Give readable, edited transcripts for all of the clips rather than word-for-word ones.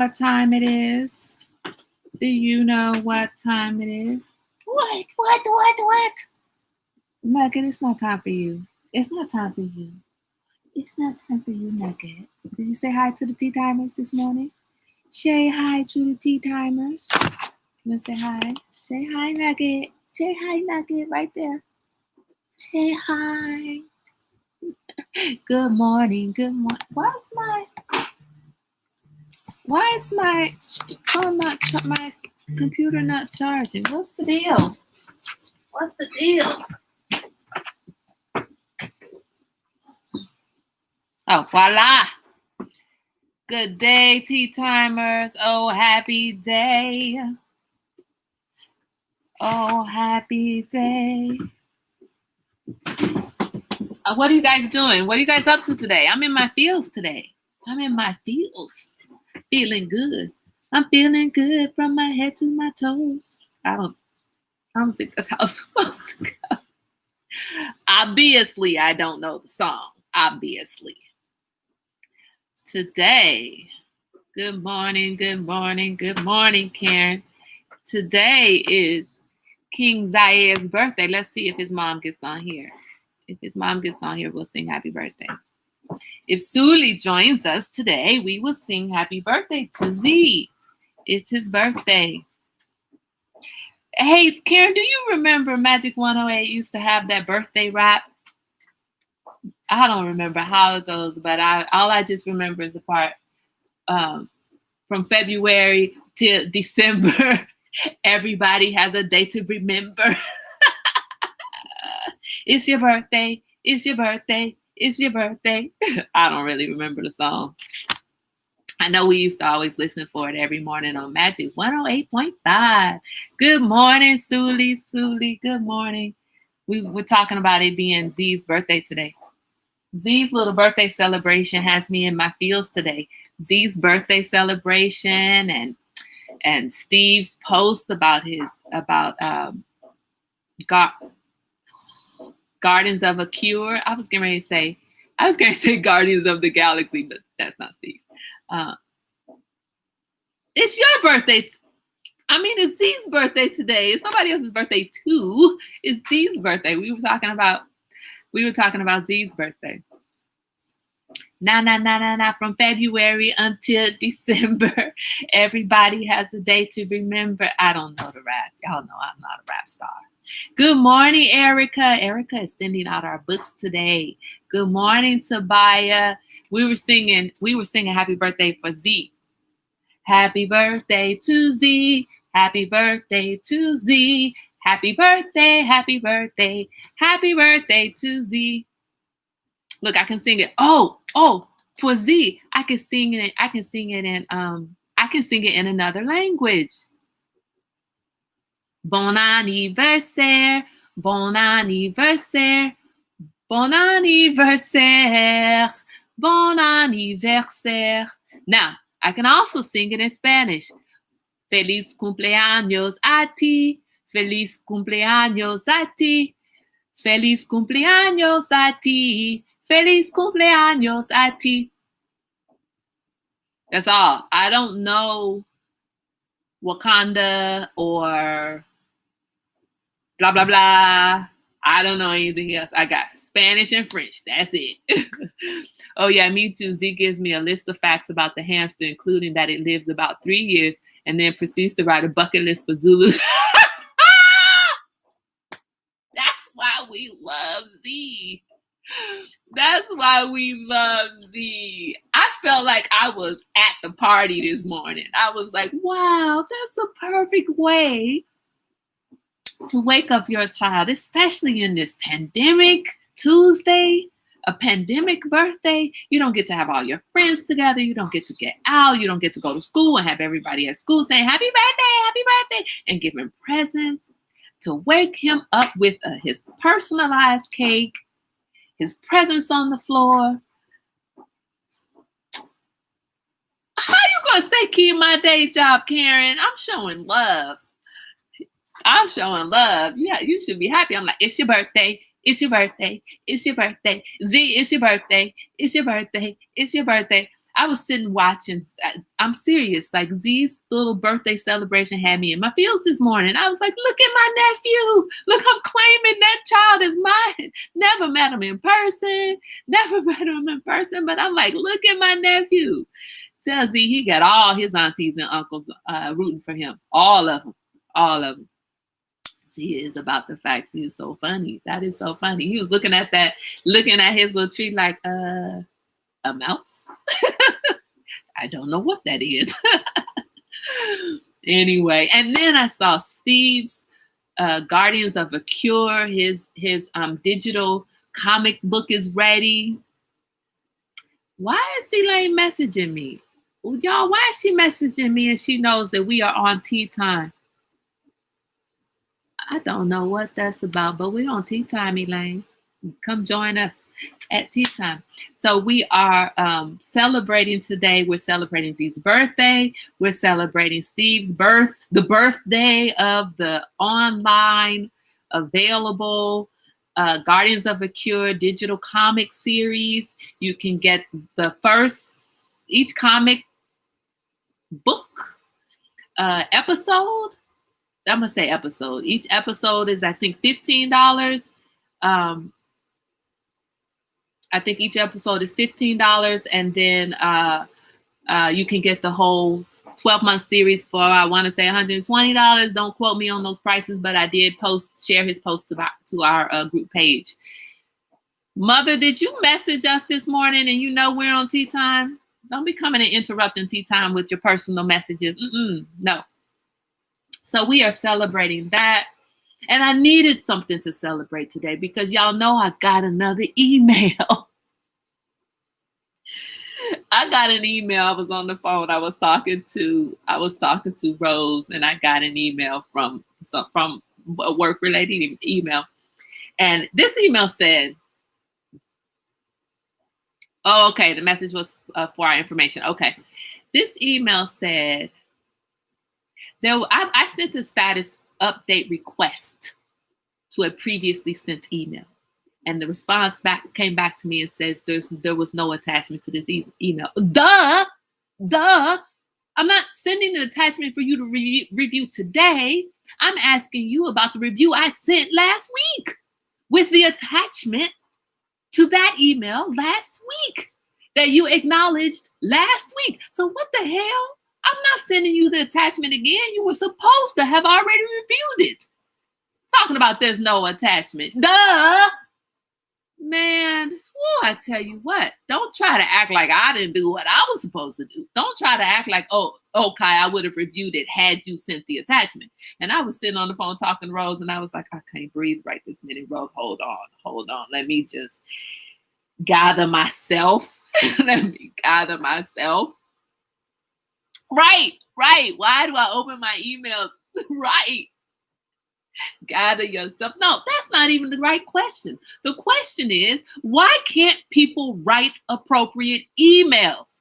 What time it is? Do you know what time it is? What? Nugget, it's not time for you. It's not time for you. It's not time for you, Nugget. Did you say hi to the tea timers this morning? Say hi to the tea timers. You want to say hi? Say hi, Nugget. Say hi, Nugget, right there. Say hi. Good morning. Good morning. Why is my phone my computer not charging? What's the deal? What's the deal? Oh, voila. Good day, tea timers. Oh, happy day. Oh, happy day. What are you guys doing? What are you guys up to today? I'm in my feels today. I'm in my feels. Feeling good. I'm feeling good from my head to my toes. I don't think that's how it's supposed to go. Obviously, I don't know the song. Obviously. Today, good morning, Karen. Today is King Zaya's birthday. Let's see if his mom gets on here. If his mom gets on here, we'll sing happy birthday. If Suli joins us today, we will sing happy birthday to Z. It's his birthday. Hey, Karen, do you remember Magic 108 used to have that birthday rap? I don't remember how it goes, but all I just remember is the part from February till December. Everybody has a day to remember. It's your birthday. It's your birthday. It's your birthday. I don't really remember the song. I know we used to always listen for it every morning on Magic 108.5. Good morning, Suli. Good morning. We were talking about it being Z's birthday today. Z's little birthday celebration has me in my feels today. Z's birthday celebration and Steve's post about Gardens of a Cure. I was going to say Guardians of the Galaxy, but that's not Steve. It's your birthday. It's Z's birthday today. It's nobody else's birthday too. It's Z's birthday. We were talking about Z's birthday. Nah, from February until December. Everybody has a day to remember. I don't know the rap. Y'all know I'm not a rap star. Good morning, Erica. Erica is sending out our books today. Good morning, Tobiah. We were singing happy birthday for Z. Happy birthday to Z. Happy birthday to Z. Happy birthday, happy birthday. Happy birthday to Z. Look, I can sing it. Oh, for Z, I can sing it in another language. Bon anniversaire, bon anniversaire, bon anniversaire, bon anniversaire. Now, I can also sing it in Spanish. Feliz cumpleaños a ti, feliz cumpleaños a ti, feliz cumpleaños a ti, feliz cumpleaños a ti. That's all. I don't know Wakanda or blah, blah, blah. I don't know anything else. I got Spanish and French. That's it. Oh, yeah, me too. Z gives me a list of facts about the hamster, including that it lives about 3 years and then proceeds to write a bucket list for Zulus. That's why we love Z. That's why we love Z. I felt like I was at the party this morning. I was like, wow, that's a perfect way to wake up your child, especially in this pandemic Tuesday, a pandemic birthday. You don't get to have all your friends together. You don't get to get out. You don't get to go to school and have everybody at school saying happy birthday, and give him presents. To wake him up with his personalized cake, his presents on the floor. How you gonna say keep my day job, Karen? I'm showing love. Yeah, you should be happy. I'm like, it's your birthday. It's your birthday. It's your birthday. Z, it's your birthday. It's your birthday. It's your birthday. I was sitting watching. I'm serious. Like Z's little birthday celebration had me in my feels this morning. I was like, look at my nephew. Look, I'm claiming that child as mine. Never met him in person. Never met him in person. But I'm like, look at my nephew. Tell Z he got all his aunties and uncles rooting for him. All of them. All of them. Z is about the facts. He is so funny. That is so funny. He was looking at his little tree like, a mouse? I don't know what that is. Anyway, and then I saw Steve's Guardians of a Cure. His digital comic book is ready. Why is Elaine messaging me? Y'all, why is she messaging me and she knows that we are on tea time? I don't know what that's about, but we're on tea time, Elaine. Come join us at tea time. So we are celebrating today. We're celebrating Z's birthday. We're celebrating Steve's the birthday of the online available Guardians of a Cure digital comic series. You can get each comic book episode. I'm going to say episode. Each episode is, I think, $15. I think each episode is $15, and then you can get the whole 12-month series for, I want to say, $120. Don't quote me on those prices, but I did share his post to our group page. Mother, did you message us this morning and you know we're on tea time? Don't be coming and interrupting tea time with your personal messages. No. So we are celebrating that. And I needed something to celebrate today because y'all know I got another email. I got an email. I was on the phone. I was talking to Rose, and I got an email from a work-related email. And this email said, oh, okay, the message was for our information. Okay. This email said, I sent a status update request to a previously sent email. And the response came back to me and says there was no attachment to this email. Duh. I'm not sending an attachment for you to review today. I'm asking you about the review I sent last week with the attachment to that email last week that you acknowledged last week. So what the hell? I'm not sending you the attachment again. You were supposed to have already reviewed it. Talking about there's no attachment. Duh! Man, I tell you what, don't try to act like I didn't do what I was supposed to do. Don't try to act like, oh, okay, I would have reviewed it had you sent the attachment. And I was sitting on the phone talking to Rose, and I was like, I can't breathe right this minute, Rose. Hold on. Let me just gather myself. Right. Why do I open my emails? Right. Gather yourself. No, that's not even the right question. The question is, why can't people write appropriate emails?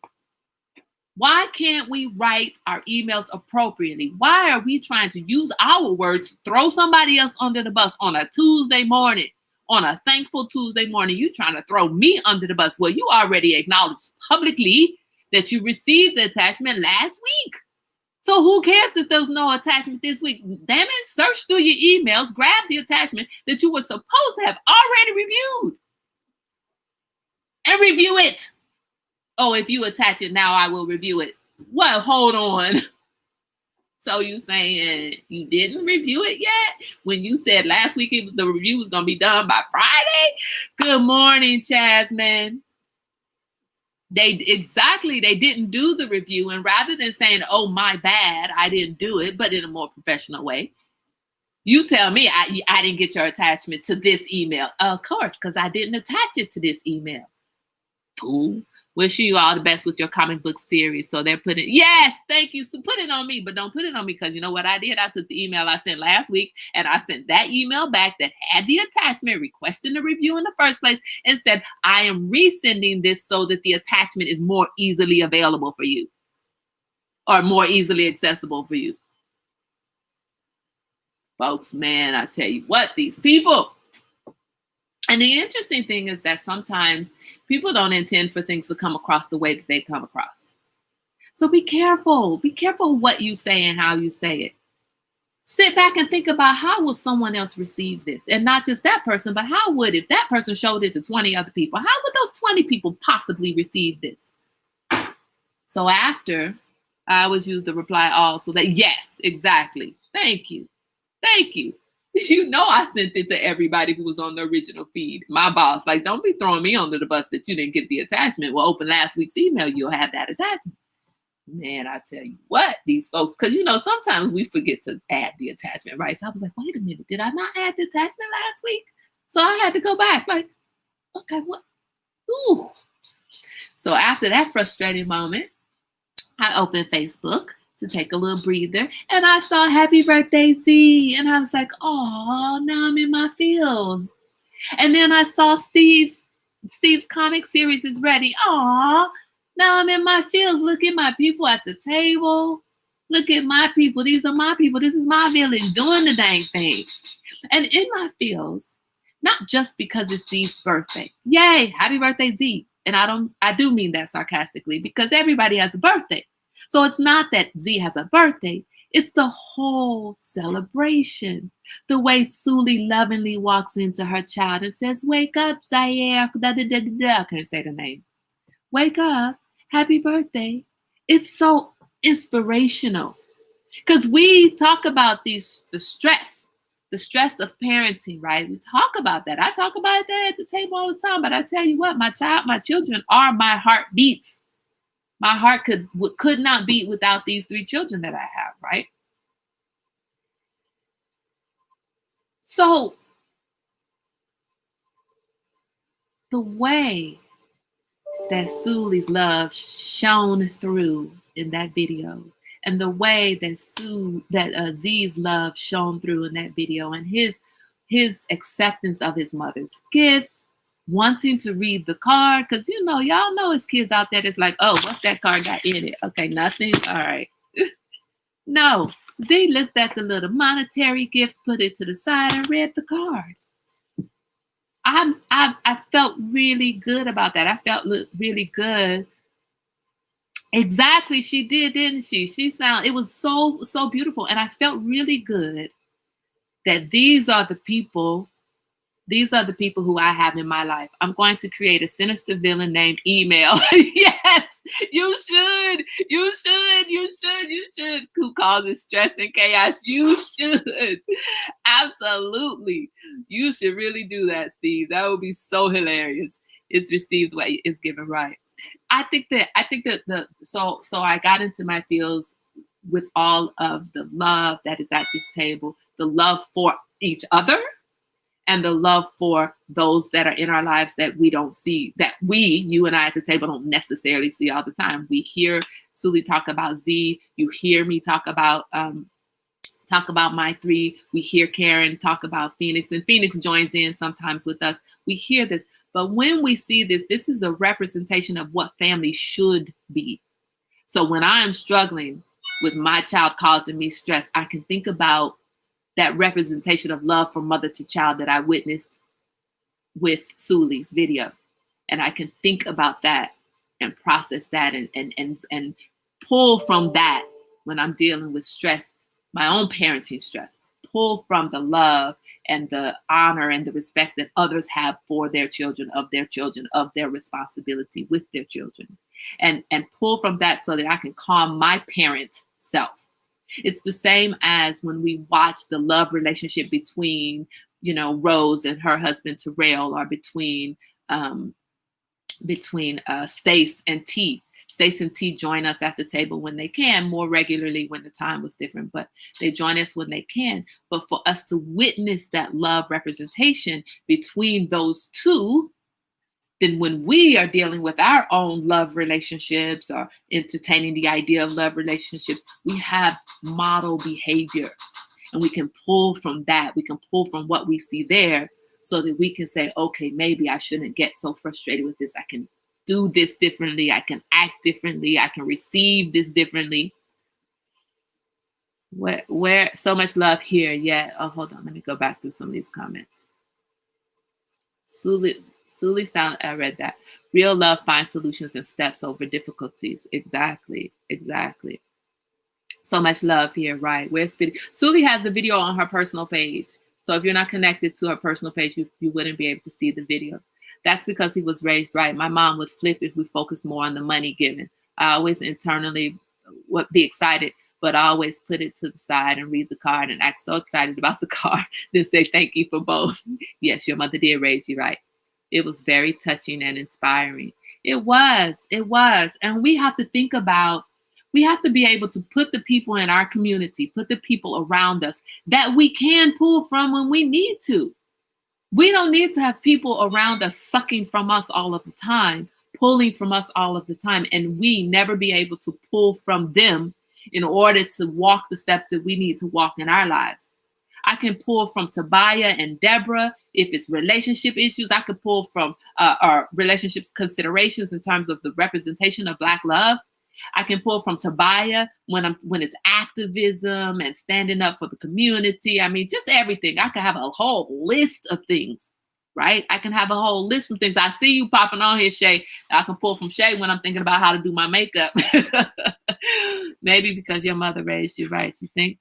Why can't we write our emails appropriately? Why are we trying to use our words, throw somebody else under the bus on a Tuesday morning, on a thankful Tuesday morning? You trying to throw me under the bus? Well, you already acknowledged publicly that you received the attachment last week. So who cares if there's no attachment this week? Damn it, search through your emails, grab the attachment that you were supposed to have already reviewed. And review it. Oh, if you attach it now, I will review it. Well, hold on. So you saying you didn't review it yet? When you said last week the review was going to be done by Friday? Good morning, Jasmine. They didn't do the review, and rather than saying, oh, my bad, I didn't do it, but in a more professional way, you tell me I didn't get your attachment to this email. Of course, because I didn't attach it to this email. Boom. Wish you all the best with your comic book series. So they're putting, yes, thank you. So put it on me, but don't put it on me, because you know what I did? I took the email I sent last week and I sent that email back that had the attachment requesting the review in the first place and said, I am resending this so that the attachment is more easily available for you or more easily accessible for you. Folks, man, I tell you what, these people. And the interesting thing is that sometimes people don't intend for things to come across the way that they come across. So be careful. Be careful what you say and how you say it. Sit back and think about how will someone else receive this? And not just that person, but how would, if that person showed it to 20 other people, how would those 20 people possibly receive this? So after, I always use the reply all, so that yes, exactly. Thank you. Thank you. You know I sent it to everybody who was on the original feed. My boss, like, don't be throwing me under the bus that you didn't get the attachment. Well, open last week's email, you'll have that attachment. Man, I tell you what, these folks, because sometimes we forget to add the attachment, right? So I was like, wait a minute, did I not add the attachment last week? So I had to go back, like, okay, what? Ooh. So after that frustrating moment, I opened Facebook to take a little breather, and I saw Happy Birthday Z, and I was like, oh, now I'm in my feels. And then I saw Steve's comic series is ready. Aw, now I'm in my feels. Look at my people at the table. Look at my people. These are my people. This is my village doing the dang thing. And in my feels, not just because it's Z's birthday. Yay, happy birthday, Z. And I do mean that sarcastically, because everybody has a birthday. So it's not that Z has a birthday. It's the whole celebration. The way Suli lovingly walks into her child and says, wake up, Zaire. I can't say the name. Wake up. Happy birthday. It's so inspirational. Because we talk about the stress of parenting, right? We talk about that. I talk about that at the table all the time. But I tell you what, my children are my heartbeats. My heart could not beat without these 3 children that I have, right? So the way that Suli's love shone through in that video, and the way that Z's love shone through in that video, and his acceptance of his mother's gifts, wanting to read the card, because y'all know it's kids out there that's like, oh, what's that card got in it? Okay, nothing. All right. No, Z looked at the little monetary gift, put it to the side, and read the card. I felt really good about that. I felt really good. Exactly, she did, didn't she? It was so beautiful, and I felt really good that these are the people who I have in my life. I'm going to create a sinister villain named Email. Yes, you should. Who causes stress and chaos? You should. Absolutely. You should really do that, Steve. That would be so hilarious. It's received right, it's given right. I think that so I got into my feels with all of the love that is at this table, the love for each other, and the love for those that are in our lives that we don't see, that you and I at the table don't necessarily see all the time. We hear Suli talk about Z. You hear me talk about my 3. We hear Karen talk about Phoenix, and Phoenix joins in sometimes with us. We hear this, but when we see this is a representation of what family should be. So when I am struggling with my child causing me stress, I can think about that representation of love from mother to child that I witnessed with Suli's video. And I can think about that and process that and pull from that when I'm dealing with stress, my own parenting stress, pull from the love and the honor and the respect that others have for their children, of their responsibility with their children, and pull from that so that I can calm my parent self. It's the same as when we watch the love relationship between, Rose and her husband Terrell, or between Stace and T. Stace and T join us at the table when they can, more regularly when the time was different, but they join us when they can. But for us to witness that love representation between those two, then when we are dealing with our own love relationships or entertaining the idea of love relationships, we have model behavior, and we can pull from that. We can pull from what we see there so that we can say, okay, maybe I shouldn't get so frustrated with this. I can do this differently. I can act differently. I can receive this differently. Where so much love here. Yeah. Oh, hold on. Let me go back through some of these comments. Suli sound. I read that. Real love finds solutions and steps over difficulties. Exactly. Exactly. So much love here, right? Where's video? Suli has the video on her personal page. So if you're not connected to her personal page, you wouldn't be able to see the video. That's because he was raised right. My mom would flip if we focused more on the money given. I always internally would be excited, but I always put it to the side and read the card and act so excited about the card, then say thank you for both. Yes, your mother did raise you right. It was very touching and inspiring. It was. And we have to think about, we have to be able to put the people in our community, put the people around us that we can pull from when we need to. We don't need to have people around us sucking from us all of the time, pulling from us all of the time, and we never be able to pull from them in order to walk the steps that we need to walk in our lives. I can pull from Tobiah and Deborah. If it's relationship issues, I could pull from our relationships considerations in terms of the representation of Black love. I can pull from Tobiah when it's activism and standing up for the community. I mean, just everything. I can have a whole list of things, right? I can have a whole list of things. I see you popping on here, Shay. I can pull from Shay when I'm thinking about how to do my makeup. Maybe because your mother raised you right, you think?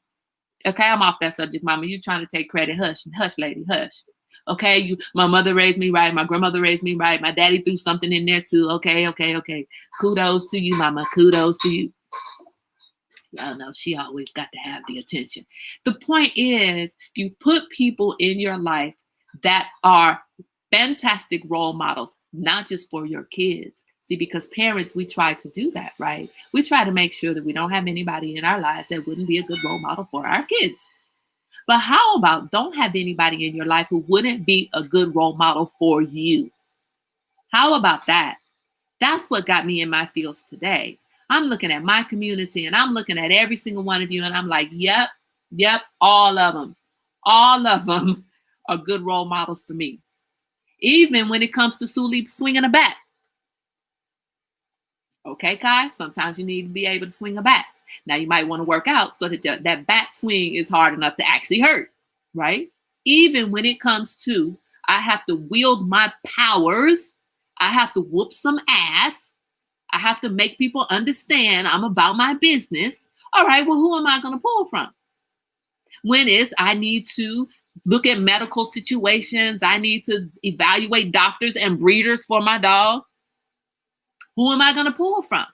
Okay, I'm off that subject, Mama. You trying to take credit. Hush, lady, hush. Okay, my mother raised me right. My grandmother raised me right. My daddy threw something in there too. Okay. Kudos to you, Mama. Kudos to you. Y'all know she always got to have the attention. The point is, you put people in your life that are fantastic role models, not just for your kids. See, because parents, we try to do that, right? We try to make sure that we don't have anybody in our lives that wouldn't be a good role model for our kids. But how about don't have anybody in your life who wouldn't be a good role model for you? How about that? That's what got me in my fields today. I'm looking at my community and I'm looking at every single one of you and I'm like, yep, all of them. All of them are good role models for me. Even when it comes to Suli swinging a bat. Okay, Kai, sometimes you need to be able to swing a bat. Now you might want to work out so that that bat swing is hard enough to actually hurt, right? Even when it comes to, I have to wield my powers. I have to whoop some ass. I have to make people understand I'm about my business. All right, well, who am I going to pull from? When I need to look at medical situations. I need to evaluate doctors and breeders for my dog. Who am I going to pull from?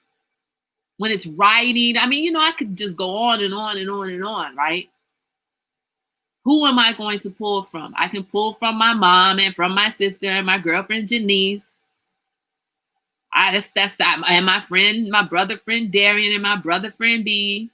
When it's writing, I mean, I could just go on and on and on and on, right? Who am I going to pull from? I can pull from my mom and from my sister and my girlfriend, Janice. That's that. And my friend, my brother friend, Darian, and my brother friend, B.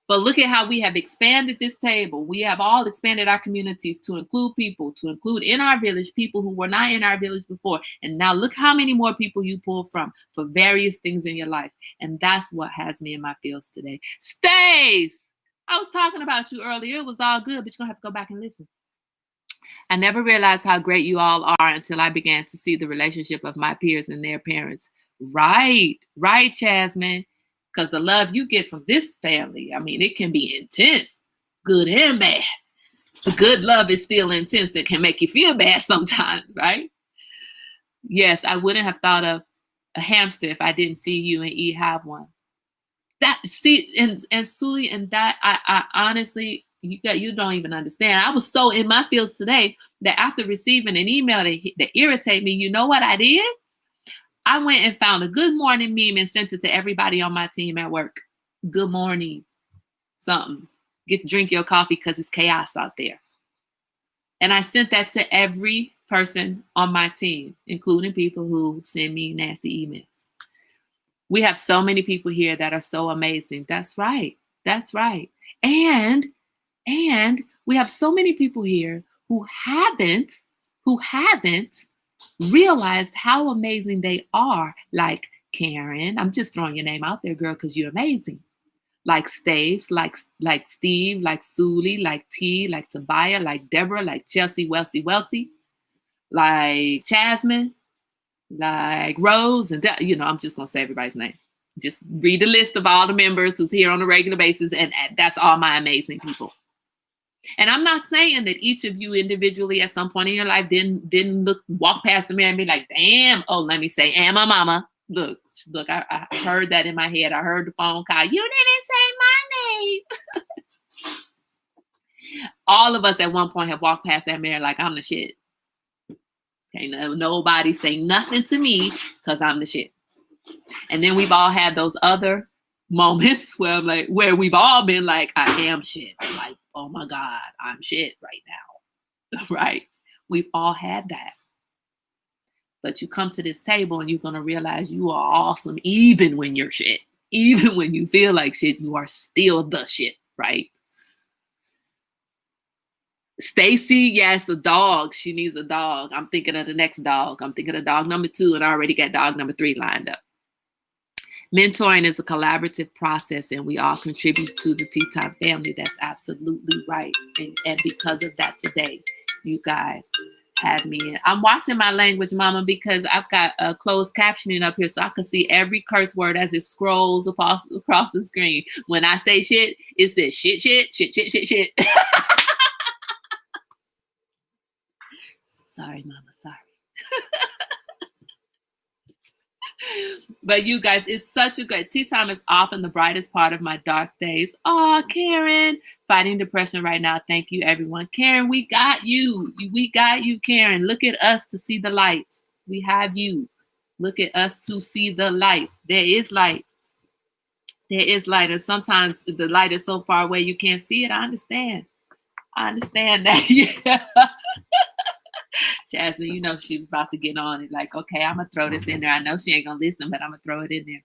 But look at how we have expanded this table. We have all expanded our communities to include in our village, people who were not in our village before. And now look how many more people you pull from for various things in your life. And that's what has me in my fields today. Stace, I was talking about you earlier. It was all good, but you're going to have to go back and listen. I never realized how great you all are until I began to see the relationship of my peers and their parents. Right, Jasmine. Because the love you get from this family, I mean, it can be intense, good and bad. The good love is still intense. It can make you feel bad sometimes, right? Yes, I wouldn't have thought of a hamster if I didn't see you and E have one. And Suli, and that, I honestly, you don't even understand. I was so in my feels today that after receiving an email that irritated me, you know what I did? I went and found a good morning meme and sent it to everybody on my team at work. Good morning. Something. Drink your coffee because it's chaos out there. And I sent that to every person on my team, including people who send me nasty emails. We have so many people here that are so amazing. That's right. And we have so many people here who haven't realized how amazing they are. Like Karen, I'm just throwing your name out there, girl, because you're amazing. Like Stace, like Steve, like Suli, like T, like Tobiah, like Deborah, like Chelsea, Welsie, like Jasmine, like Rose, and I'm just gonna say everybody's name. Just read the list of all the members who's here on a regular basis, and that's all my amazing people. And I'm not saying that each of you individually at some point in your life didn't walk past the mirror and be like, damn, oh, let me say, and my mama. Look, I heard that in my head. I heard the phone call. You didn't say my name. All of us at one point have walked past that mirror like I'm the shit. Can't nobody say nothing to me because I'm the shit. And then we've all had those other moments where we've all been like, I am shit. Like, oh my God, I'm shit right now. Right? We've all had that. But you come to this table and you're going to realize you are awesome even when you're shit. Even when you feel like shit, you are still the shit, right? Stacy, yes, a dog. She needs a dog. I'm thinking of the next dog. I'm thinking of dog number 2, and I already got dog number 3 lined up. Mentoring is a collaborative process, and we all contribute to the Tea Time family. That's absolutely right. And because of that today, you guys have me in. I'm watching my language, Mama, because I've got closed captioning up here so I can see every curse word as it scrolls across the screen. When I say shit, it says shit, shit, shit, shit, shit, shit. Sorry, Mama, sorry. But you guys, it's such a good tea time. Is often the brightest part of my dark days. Oh, Karen, fighting depression right now. Thank you, everyone. Karen, we got you. We got you, Karen. Look at us to see the light. We have you. Look at us to see the light. There is light. There is light. And sometimes the light is so far away you can't see it. I understand. I understand that. Yeah. Jasmine, you know she's about to get on it. Like, okay, I'm going to throw this in there. I know she ain't going to listen, but I'm going to throw it in there.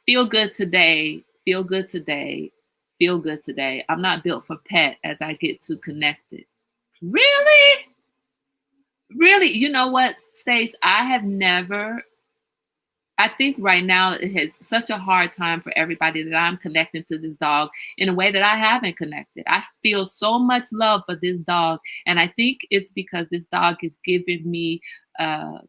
Feel good today. Feel good today. Feel good today. I'm not built for pet as I get too connected. Really? Really? You know what, Stace? I think right now it has such a hard time for everybody that I'm connecting to this dog in a way that I haven't connected. I feel so much love for this dog. And I think it's because this dog is giving me,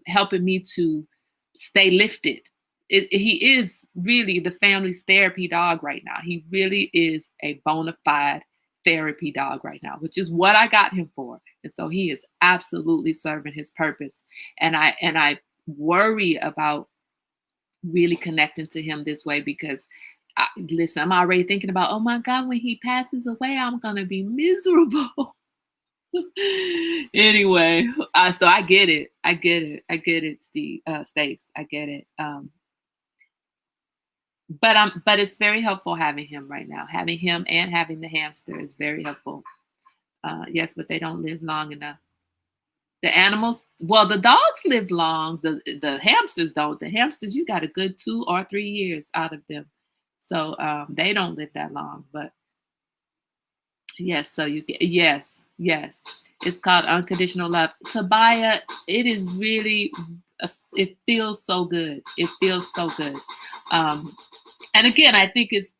helping me to stay lifted. He is really the family's therapy dog right now. He really is a bona fide therapy dog right now, which is what I got him for. And so he is absolutely serving his purpose. And I worry about really connecting to him this way because listen, I'm already thinking about, oh my God, when he passes away, I'm gonna be miserable. Anyway, so I get it, Steve, Stace, I get it. But it's very helpful having him right now. Having him and having the hamster is very helpful. Yes, but they don't live long enough. The animals, well, the dogs live long. The hamsters don't. The hamsters, you got a good 2 or 3 years out of them. So they don't live that long. But yes, so you get, yes. It's called unconditional love. Tobiah, it is really, it feels so good. It feels so good. And again, I think it's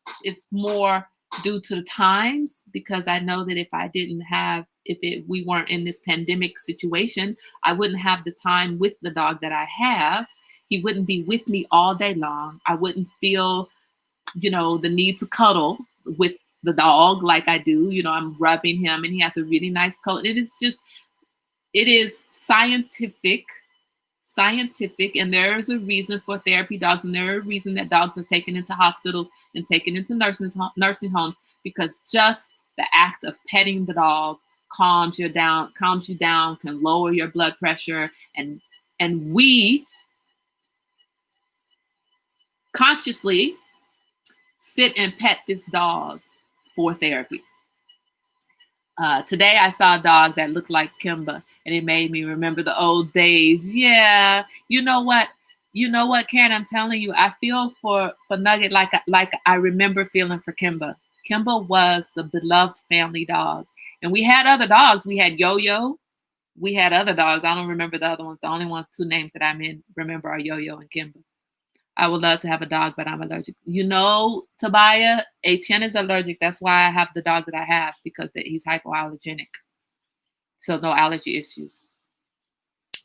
more due to the times, because I know that we weren't in this pandemic situation, I wouldn't have the time with the dog that I have. He wouldn't be with me all day long. I wouldn't feel, the need to cuddle with the dog like I do. I'm rubbing him and he has a really nice coat. And it is scientific, and there is a reason for therapy dogs, and there is a reason that dogs are taken into hospitals and taken into nursing homes, because just the act of petting the dog calms you down, can lower your blood pressure, and we consciously sit and pet this dog for therapy. Today I saw a dog that looked like Kimba, and it made me remember the old days. Yeah, you know what, Karen? I'm telling you, I feel for Nugget like I remember feeling for Kimba. Kimba was the beloved family dog, and we had other dogs. We had Yo-Yo. We had other dogs. I don't remember the other ones. The only 2 names that I remember are Yo-Yo and Kimba. I would love to have a dog, but I'm allergic. Tobiah, Etienne is allergic. That's why I have the dog that I have, because he's hypoallergenic. So no allergy issues.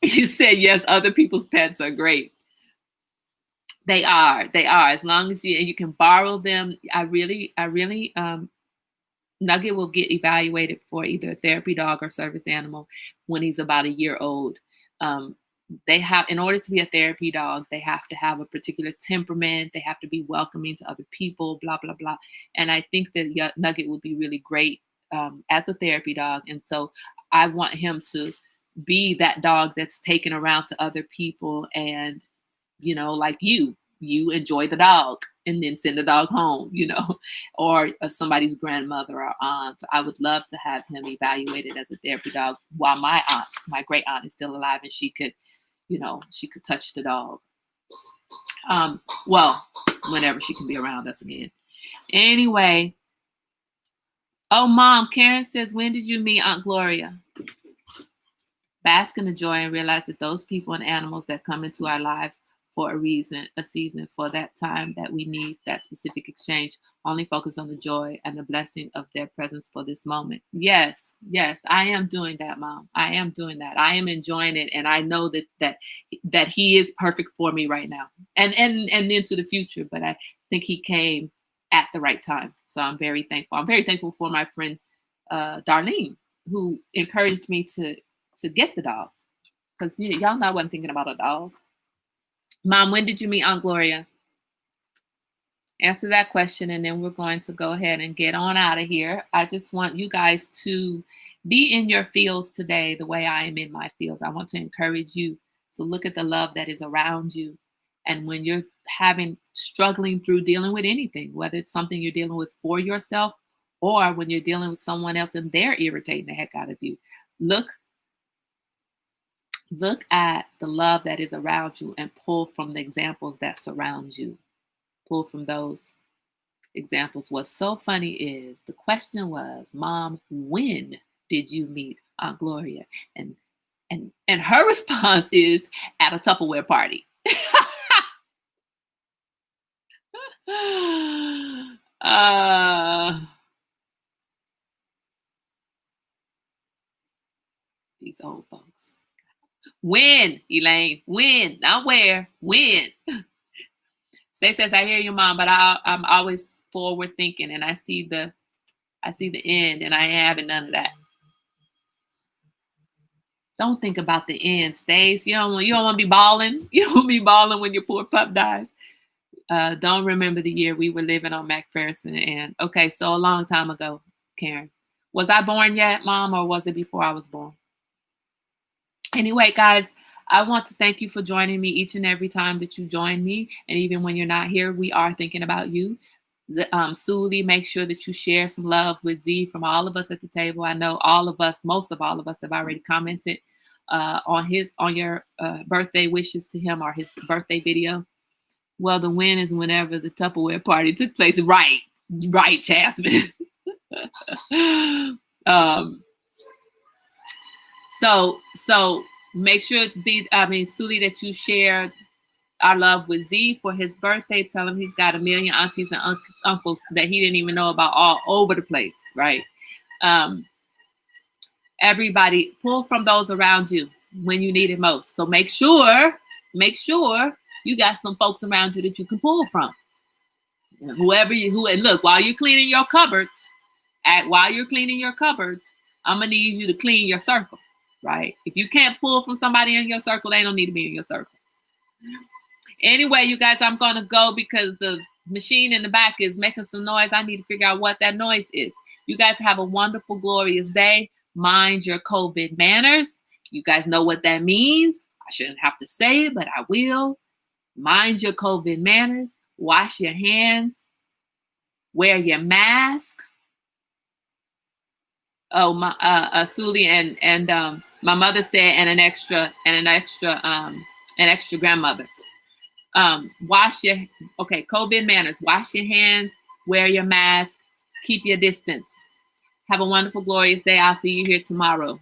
You said yes, other people's pets are great. They are. As long as you can borrow them. I really Nugget will get evaluated for either a therapy dog or service animal when he's about a year old. Um, they have, in order to be a therapy dog, they have to have a particular temperament. They have to be welcoming to other people, blah, blah, blah. And I think that Nugget will be really great as a therapy dog. And so I want him to be that dog that's taken around to other people and, like you enjoy the dog and then send the dog home, or somebody's grandmother or aunt. I would love to have him evaluated as a therapy dog while my great aunt is still alive and she could touch the dog. Well, whenever she can be around us again. Anyway. Oh, Mom, Karen says, when did you meet Aunt Gloria? Bask in the joy and realize that those people and animals that come into our lives for a season, for that time that we need that specific exchange, only focus on the joy and the blessing of their presence for this moment. Yes, I am doing that, Mom. I am doing that. I am enjoying it, and I know that he is perfect for me right now, and into the future. But I think he came at the right time, so I'm very thankful. I'm very thankful for my friend Darlene, who encouraged me to get the dog, because y'all know I wasn't thinking about a dog. Mom, when did you meet Aunt Gloria? Answer that question, and then we're going to go ahead and get on out of here. I just want you guys to be in your fields today the way I am in my fields. I want to encourage you to look at the love that is around you. And when you're struggling through dealing with anything, whether it's something you're dealing with for yourself or when you're dealing with someone else and they're irritating the heck out of you, look at the love that is around you and pull from the examples that surround you. Pull from those examples. What's so funny is the question was, Mom, when did you meet Aunt Gloria? And her response is, at a Tupperware party. These old folks. When, Elaine? When? Not where. When? Stay says, I hear you, Mom, but I'm always forward thinking, and I see the end, and I ain't having none of that. Don't think about the end, Stace. You don't want to be balling. You don't want to be balling when your poor pup dies. Don't remember the year we were living on McPherson. And okay, so a long time ago, Karen. Was I born yet, Mom, or was it before I was born? Anyway, guys, I want to thank you for joining me each and every time that you join me. And even when you're not here, we are thinking about you. Suli, make sure that you share some love with Z from all of us at the table. I know most of all of us have already commented on your birthday wishes to him or his birthday video. Well, the when is whenever the Tupperware party took place. Right, Jasmine. So make sure Suli, that you share our love with Z for his birthday. Tell him he's got a million aunties and uncles that he didn't even know about all over the place, right? Everybody, pull from those around you when you need it most. So make sure you got some folks around you that you can pull from. And look, while you're cleaning your cupboards, I'm gonna need you to clean your circle, right? If you can't pull from somebody in your circle, they don't need to be in your circle. Anyway, you guys, I'm gonna go because the machine in the back is making some noise. I need to figure out what that noise is. You guys have a wonderful, glorious day. Mind your COVID manners. You guys know what that means. I shouldn't have to say it, but I will. Mind your COVID manners. Wash your hands. Wear your mask. Oh, my Suli and my mother said, and an extra grandmother. COVID manners. Wash your hands. Wear your mask. Keep your distance. Have a wonderful, glorious day. I'll see you here tomorrow.